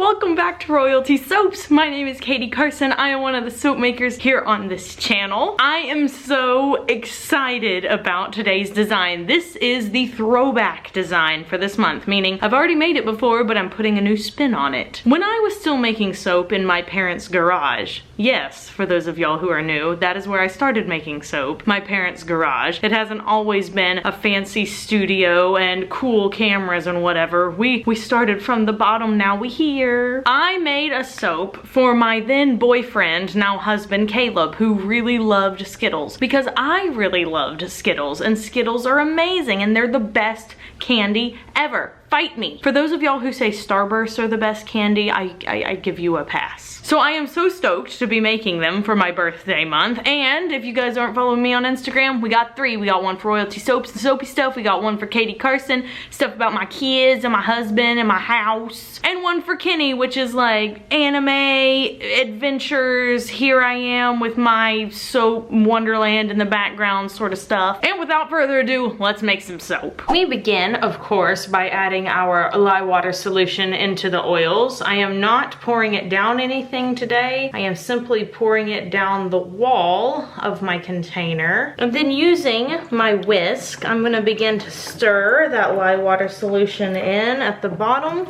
welcome back to Royalty Soaps. My name is Katie Carson. I am one of the soap makers here on this channel. I am so excited about today's design. This is the throwback design for this month, meaning I've already made it before, but I'm putting a new spin on it. When I was still making soap in my parents' garage, yes, for those of y'all who are new, that is where I started making soap, my parents' garage. It hasn't always been a fancy studio and cool cameras and whatever. We started from the bottom, now we here. I made a soap for my then boyfriend, now husband, Caleb, who really loved Skittles, because I really loved Skittles, and Skittles are amazing and they're the best candy ever. Fight me. For those of y'all who say Starbursts are the best candy, I give you a pass. So I am so stoked to be making them for my birthday month. And if you guys aren't following me on Instagram, we got three. We got one for Royalty Soaps and Soapy Stuff. We got one for Katie Carson, stuff about my kids and my husband and my house. And one for Kenny, which is like anime, adventures, here I am with my soap wonderland in the background sort of stuff. And without further ado, let's make some soap. We begin, of course, by adding our lye water solution into the oils. I am not pouring it down anything today. I am simply pouring it down the wall of my container. And then using my whisk, I'm gonna begin to stir that lye water solution in at the bottom.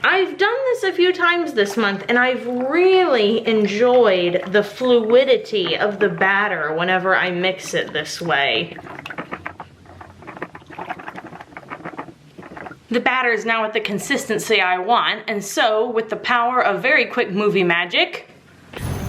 I've done this a few times this month and I've really enjoyed the fluidity of the batter whenever I mix it this way. The batter is now at the consistency I want, and so with the power of very quick movie magic,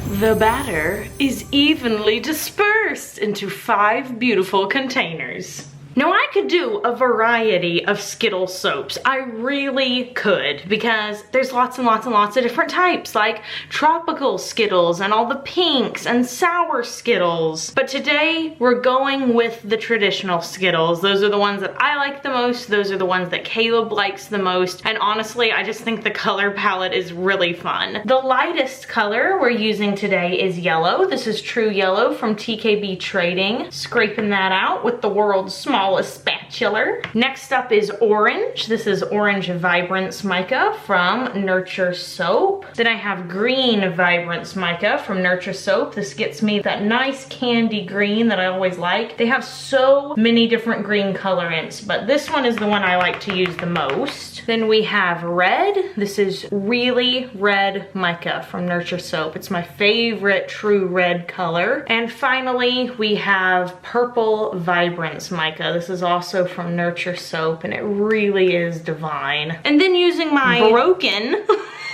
the batter is evenly dispersed into 5 beautiful containers. Now I could do a variety of Skittles soaps. I really could, because there's lots and lots and lots of different types, like tropical Skittles and all the pinks and sour Skittles. But today we're going with the traditional Skittles. Those are the ones that I like the most. Those are the ones that Caleb likes the most. And honestly, I just think the color palette is really fun. The lightest color we're using today is yellow. This is True Yellow from TKB Trading. Scraping that out with the world's smallest spatula. Next up is orange. This is Orange Vibrance Mica from Nurture Soap. Then I have green Vibrance Mica from Nurture Soap. This gets me that nice candy green that I always like. They have so many different green colorants, but this one is the one I like to use the most. Then we have red. This is Really Red Mica from Nurture Soap. It's my favorite true red color. And finally, we have Purple Vibrance Mica. This is also from Nurture Soap, and it really is divine. And then using my broken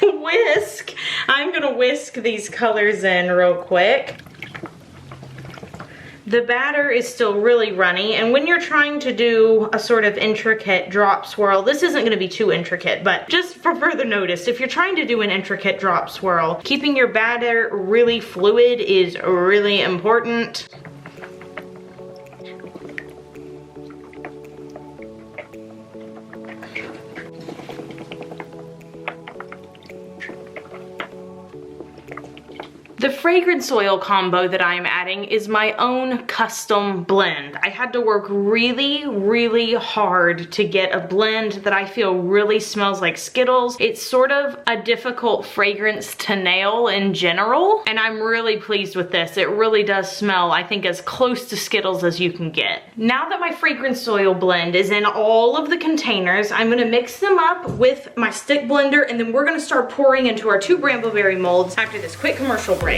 whisk, I'm gonna whisk these colors in real quick. The batter is still really runny, and when you're trying to do a sort of intricate drop swirl, this isn't gonna be too intricate, but just for further notice, if you're trying to do an intricate drop swirl, keeping your batter really fluid is really important. The fragrance oil combo that I'm adding is my own custom blend. I had to work really, really hard to get a blend that I feel really smells like Skittles. It's sort of a difficult fragrance to nail in general, and I'm really pleased with this. It really does smell, I think, as close to Skittles as you can get. Now that my fragrance oil blend is in all of the containers, I'm gonna mix them up with my stick blender, and then we're gonna start pouring into our 2 Brambleberry molds after this quick commercial break.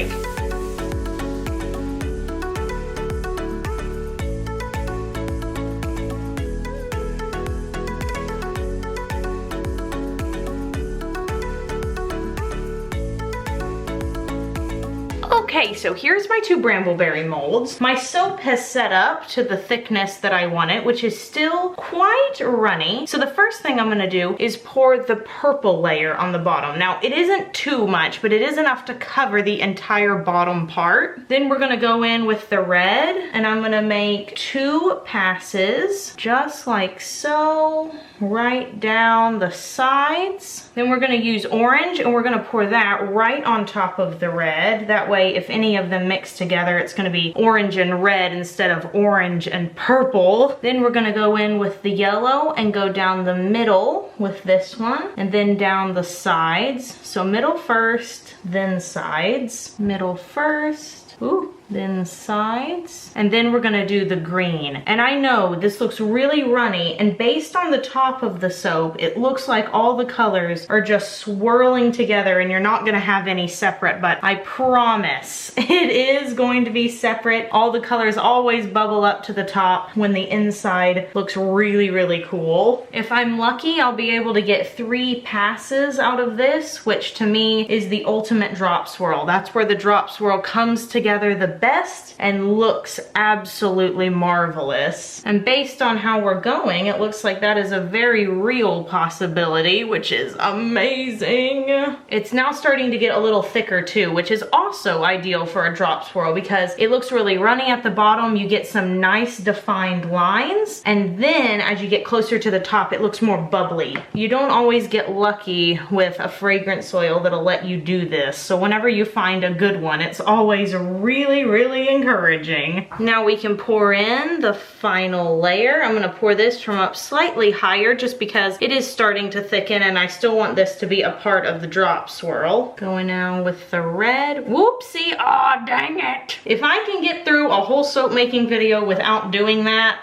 Okay, so here's my 2 Brambleberry molds. My soap has set up to the thickness that I want it, which is still quite runny. So the first thing I'm gonna do is pour the purple layer on the bottom. Now, it isn't too much, but it is enough to cover the entire bottom part. Then we're gonna go in with the red, and I'm gonna make 2 passes, just like so, right down the sides. Then we're gonna use orange, and we're gonna pour that right on top of the red. That way, if any of them mix together, it's gonna be orange and red instead of orange and purple. Then we're gonna go in with the yellow and go down the middle with this one, and then down the sides. So middle first, then sides. Middle first, ooh, then sides, and then we're gonna do the green. And I know this looks really runny, and based on the top of the soap, it looks like all the colors are just swirling together and you're not gonna have any separate, but I promise it is going to be separate. All the colors always bubble up to the top when the inside looks really, really cool. If I'm lucky, I'll be able to get 3 passes out of this, which to me is the ultimate drop swirl. That's where the drop swirl comes together the best and looks absolutely marvelous. And based on how we're going, it looks like that is a very real possibility, which is amazing. It's now starting to get a little thicker too, which is also ideal for a drop swirl because it looks really runny at the bottom. You get some nice defined lines, and then as you get closer to the top, it looks more bubbly. You don't always get lucky with a fragrance oil that'll let you do this, so whenever you find a good one, it's always really encouraging. Now we can pour in the final layer. I'm gonna pour this from up slightly higher just because it is starting to thicken and I still want this to be a part of the drop swirl. Going now with the red. Whoopsie, aw, dang it. If I can get through a whole soap making video without doing that,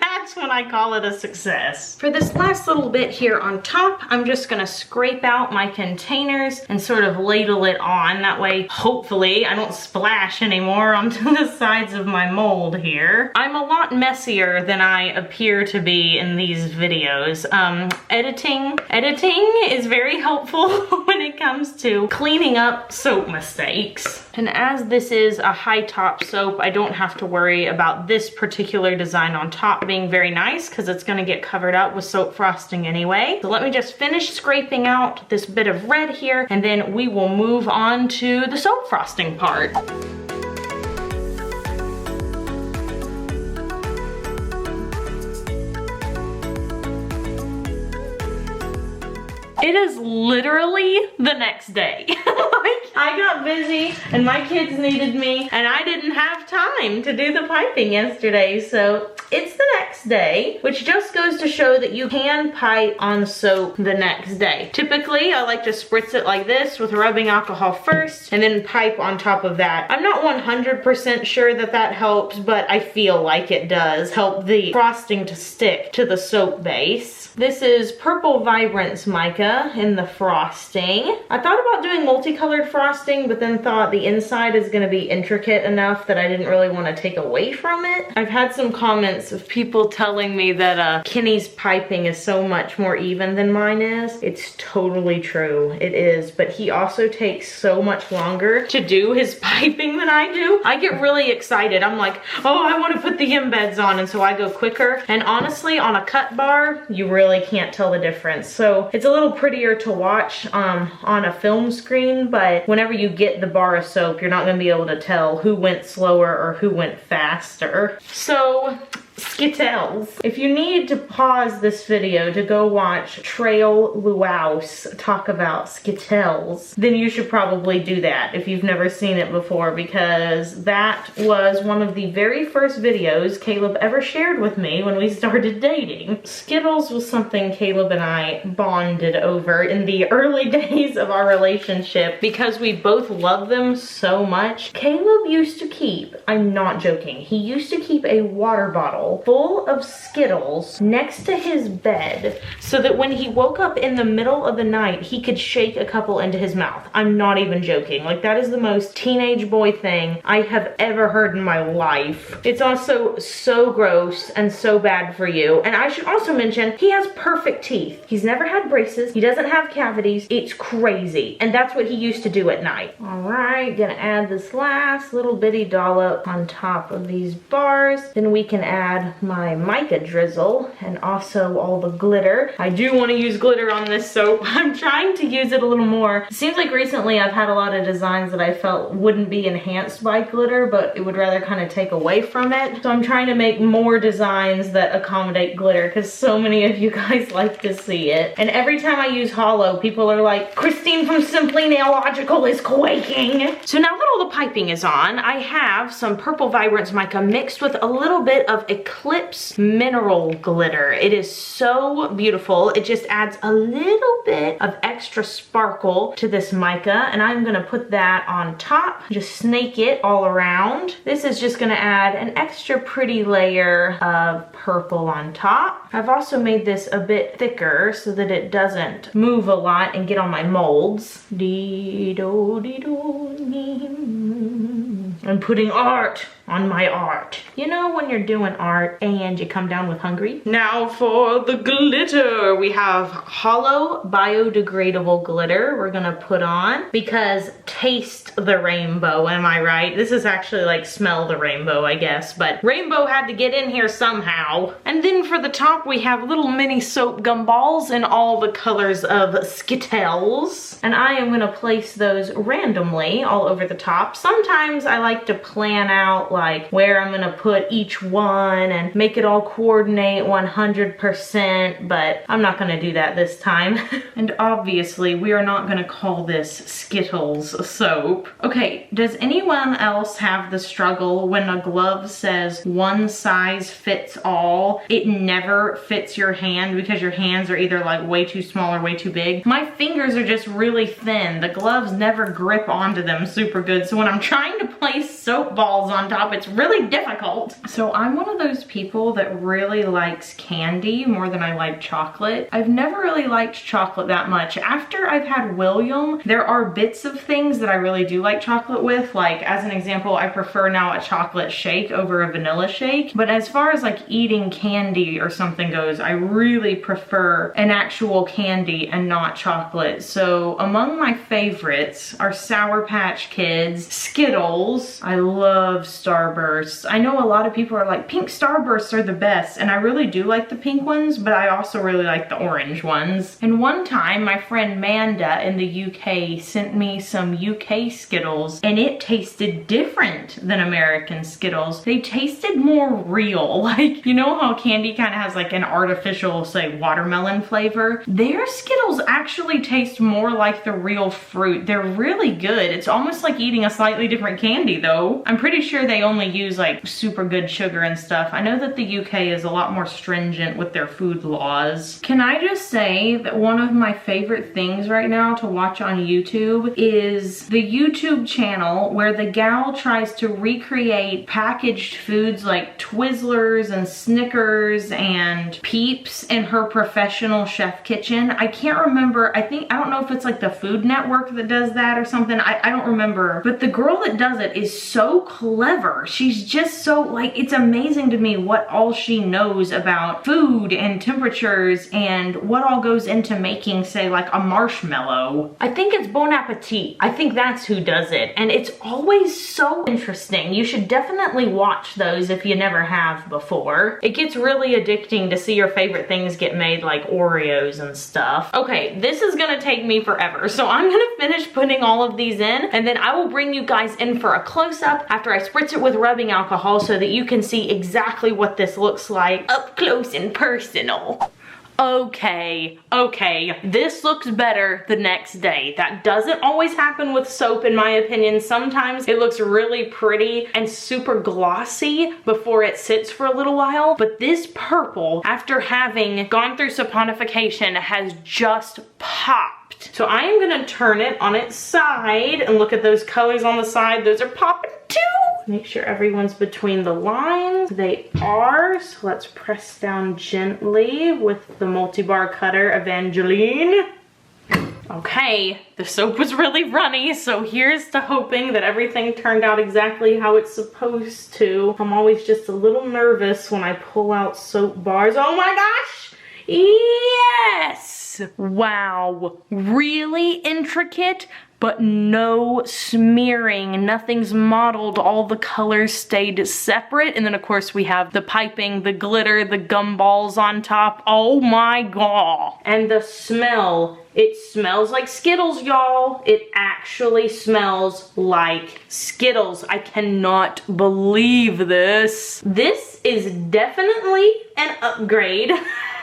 that's when I call it a success. For this last little bit here on top, I'm just gonna scrape out my containers and sort of ladle it on. That way, hopefully, I don't splash anymore onto the sides of my mold here. I'm a lot messier than I appear to be in these videos. Editing is very helpful when it comes to cleaning up soap mistakes. And as this is a high top soap, I don't have to worry about this particular design on top being very nice because it's gonna get covered up with soap frosting anyway. So let me just finish scraping out this bit of red here, and then we will move on to the soap frosting part. It is literally the next day. I got busy and my kids needed me and I didn't have time to do the piping yesterday, so it's the next day, which just goes to show that you can pipe on soap the next day. Typically, I like to spritz it like this with rubbing alcohol first and then pipe on top of that. I'm not 100% sure that that helps, but I feel like it does help the frosting to stick to the soap base. This is Purple Vibrance Mica in the frosting. I thought about doing multicolored frosting, but then thought the inside is gonna be intricate enough that I didn't really wanna take away from it. I've had some comments of people telling me that Kenny's piping is so much more even than mine is. It's totally true, it is, but he also takes so much longer to do his piping than I do. I get really excited. I'm like, oh, I wanna put the embeds on, and so I go quicker. And honestly, on a cut bar, you really can't tell the difference. So it's a little prettier to watch on a film screen, but whenever you get the bar of soap, you're not gonna be able to tell who went slower or who went faster. So Skittles. If you need to pause this video to go watch Trail Luaus talk about Skittles, then you should probably do that if you've never seen it before, because that was one of the very first videos Caleb ever shared with me when we started dating. Skittles was something Caleb and I bonded over in the early days of our relationship because we both love them so much. Caleb used to keep, I'm not joking, he used to keep a water bottle full of Skittles next to his bed so that when he woke up in the middle of the night, he could shake a couple into his mouth. I'm not even joking. Like, that is the most teenage boy thing I have ever heard in my life. It's also so gross and so bad for you. And I should also mention, he has perfect teeth. He's never had braces. He doesn't have cavities. It's crazy. And that's what he used to do at night. All right, gonna add this last little bitty dollop on top of these bars. Then we can add my mica drizzle and also all the glitter. I do want to use glitter on this soap. I'm trying to use it a little more. It seems like recently I've had a lot of designs that I felt wouldn't be enhanced by glitter, but it would rather kind of take away from it. So I'm trying to make more designs that accommodate glitter because so many of you guys like to see it. And every time I use Holo, people are like, Christine from Simply Nailogical is quaking. So now that all the piping is on, I have some Purple Vibrance Mica mixed with a little bit of a Eclipse Mineral Glitter. It is so beautiful. It just adds a little bit of extra sparkle to this mica, and I'm gonna put that on top. Just snake it all around. This is just gonna add an extra pretty layer of purple on top. I've also made this a bit thicker so that it doesn't move a lot and get on my molds. I'm putting art on my art. You know when you're doing art and you come down with hungry? Now for the glitter. We have HOLO biodegradable glitter we're gonna put on because taste the rainbow, am I right? This is actually like smell the rainbow, I guess, but rainbow had to get in here somehow. And then for the top we have little mini soap gumballs in all the colors of Skittles. And I am gonna place those randomly all over the top. Sometimes I like to plan out like where I'm gonna put each one and make it all coordinate 100%, but I'm not gonna do that this time. And obviously we are not gonna call this Skittles soap. Okay, does anyone else have the struggle when a glove says one size fits all? It never fits your hand because your hands are either like way too small or way too big. My fingers are just really thin. The gloves never grip onto them super good, so when I'm trying to place soap balls on top, it's really difficult. So I'm one of those people that really likes candy more than I like chocolate. I've never really liked chocolate that much. After I've had William, there are bits of things that I really do like chocolate with. Like, as an example, I prefer now a chocolate shake over a vanilla shake. But as far as like eating candy or something goes, I really prefer an actual candy and not chocolate. So among my favorites are Sour Patch Kids, Skittles. I love Starbursts. I know a lot of people are like, pink Starbursts are the best, and I really do like the pink ones, but I also really like the orange ones. And one time, my friend Manda in the UK sent me some UK Skittles, and it tasted different than American Skittles. They tasted more real. Like, you know how candy kind of has like an artificial, say, watermelon flavor? Their Skittles actually taste more like the real fruit. They're really good. It's almost like eating a slightly different candy though. I'm pretty sure they only use like super good sugar and stuff. I know that the UK is a lot more stringent with their food laws. Can I just say that one of my favorite things right now to watch on YouTube is the YouTube channel where the gal tries to recreate packaged foods like Twizzlers and Snickers and Peeps in her professional chef kitchen. I can't remember. I don't know if it's like the Food Network that does that or something. I don't remember. But the girl that does it is so clever. She's just so, like, it's amazing to me what all she knows about food and temperatures and what all goes into making, say, like a marshmallow. I think it's Bon Appetit. I think that's who does it. And it's always so interesting. You should definitely watch those if you never have before. It gets really addicting to see your favorite things get made, like Oreos and stuff. Okay, this is gonna take me forever, so I'm gonna finish putting all of these in, and then I will bring you guys in for a close-up after I spritz it with rubbing alcohol so that you can see exactly what this looks like up close and personal. Okay, this looks better the next day. That doesn't always happen with soap in my opinion. Sometimes it looks really pretty and super glossy before it sits for a little while, but this purple, after having gone through saponification, has just popped. So I am gonna turn it on its side and look at those colors on the side. Those are popping too. Make sure everyone's between the lines. They are, so let's press down gently with the multi-bar cutter Evangeline. Okay, the soap was really runny, so here's to hoping that everything turned out exactly how it's supposed to. I'm always just a little nervous when I pull out soap bars. Oh my gosh! Yes! Wow, really intricate, but no smearing. Nothing's mottled. All the colors stayed separate. And then of course we have the piping, the glitter, the gumballs on top. Oh my god. And the smell. It smells like Skittles, y'all. It actually smells like Skittles. I cannot believe this. This is definitely an upgrade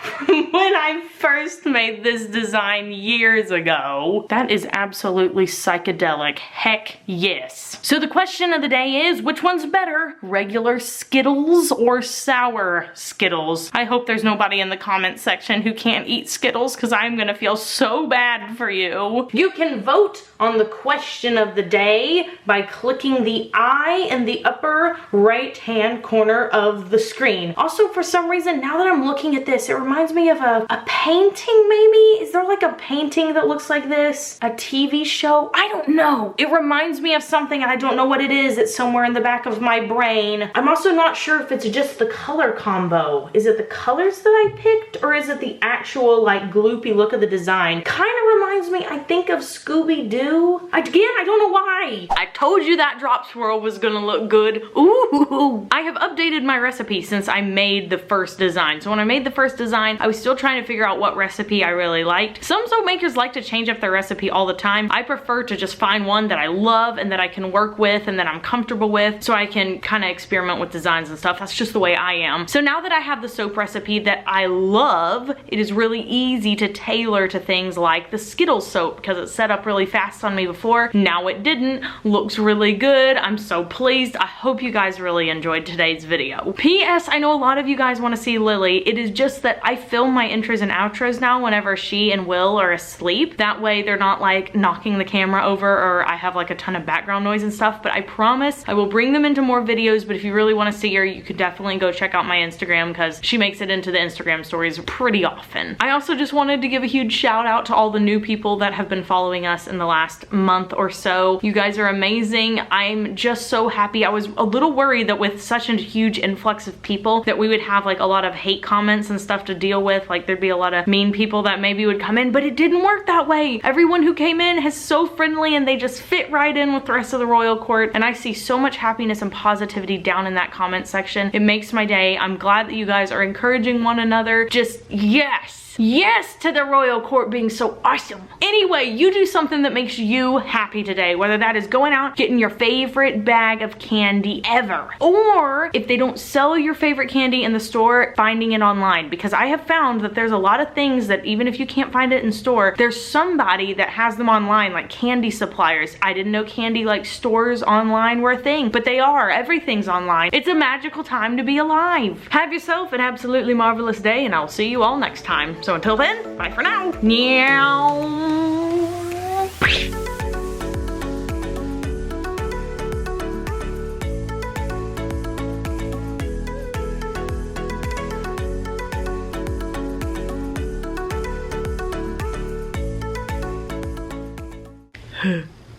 from when I first made this design years ago. That is absolutely psychedelic. Heck yes. So the question of the day is, which one's better? Regular Skittles or sour Skittles? I hope there's nobody in the comment section who can't eat Skittles, because I'm gonna feel so bad for you. You can vote on the question of the day by clicking the I in the upper right hand corner of the screen. Also, for some reason, now that I'm looking at this, it reminds me of a painting maybe? Is there like a painting that looks like this? A TV show? I don't know. It reminds me of something and I don't know what it is. It's somewhere in the back of my brain. I'm also not sure if it's just the color combo. Is it the colors that I picked, or is it the actual like gloopy look of the design? Kind of reminds me, I think, of Scooby-Doo. Again, I don't know why. I told you that drop swirl was gonna look good. Ooh. I have updated my recipe since I made the first design. So when I made the first design, I was still trying to figure out what recipe I really liked. Some soap makers like to change up their recipe all the time. I prefer to just find one that I love and that I can work with and that I'm comfortable with, so I can kind of experiment with designs and stuff. That's just the way I am. So now that I have the soap recipe that I love, it is really easy to tailor to things like the Skittles soap, because it set up really fast on me before. Now it didn't. Looks really good. I'm so pleased. I hope you guys really enjoyed today's video. P.S. I know a lot of you guys want to see Lily. It is just that I film my intros and outros now whenever she and Will are asleep. That way they're not like knocking the camera over or I have like a ton of background noise and stuff, but I promise I will bring them into more videos. But if you really want to see her, you could definitely go check out my Instagram, because she makes it into the Instagram stories pretty often. I also just wanted to give a huge shout out to all the new people that have been following us in the last month or so. You guys are amazing. I'm just so happy. I was a little worried that with such a huge influx of people that we would have like a lot of hate comments and stuff to deal with. Like there'd be a lot of mean people that maybe would come in, but it didn't work that way. Everyone who came in is so friendly and they just fit right in with the rest of the royal court. And I see so much happiness and positivity down in that comment section. It makes my day. I'm glad that you guys are encouraging one another. Just yes. Yes to the royal court being so awesome. Anyway, you do something that makes you happy today, whether that is going out, getting your favorite bag of candy ever, or if they don't sell your favorite candy in the store, finding it online, because I have found that there's a lot of things that even if you can't find it in store, there's somebody that has them online, like candy suppliers. I didn't know candy like stores online were a thing, but they are. Everything's online. It's a magical time to be alive. Have yourself an absolutely marvelous day, and I'll see you all next time. So until then, bye for now. Meow.